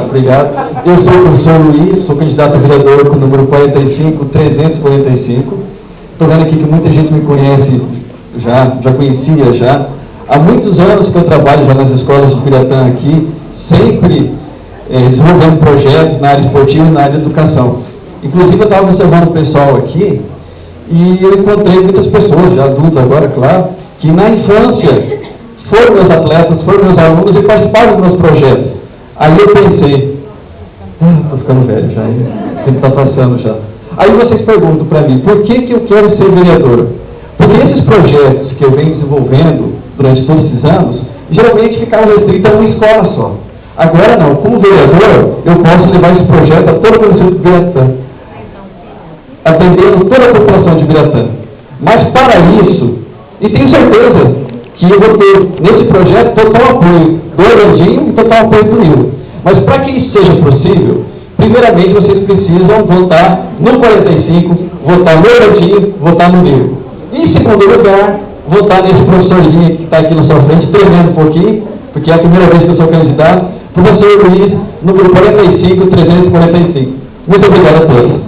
obrigado. Eu sou o professor Luiz, sou candidato a vereador com o número 45-345. Estou vendo aqui que muita gente me conhece, já conhecia já. Há muitos anos que eu trabalho já nas escolas de Piratã aqui, sempre desenvolvendo projetos na área esportiva e na área de educação. Inclusive, eu estava observando o pessoal aqui e eu encontrei muitas pessoas, já adultos agora, claro, que na infância foram meus atletas, foram meus alunos e participaram dos meus projetos. Aí eu pensei, estou ficando velho já, o tempo está passando já. Aí vocês perguntam para mim, por que eu quero ser vereador? Porque esses projetos que eu venho desenvolvendo durante todos esses anos, geralmente ficavam restritos a uma escola só. Agora não, como vereador, eu posso levar esse projeto a todo o município de Piratã, atendendo toda a população de Piratã. Mas para isso, e tenho certeza que eu vou ter nesse projeto total apoio do Orlandinho e total apoio do Nilo. Mas para que isso seja possível, primeiramente vocês precisam votar no 45, votar no Orlandinho, votar no Nilo. E em segundo lugar, votar nesse professorzinho que está aqui na sua frente, tremendo um pouquinho, porque é a primeira vez que eu sou candidato, professor Luiz, número 45-345. Muito obrigado a todos.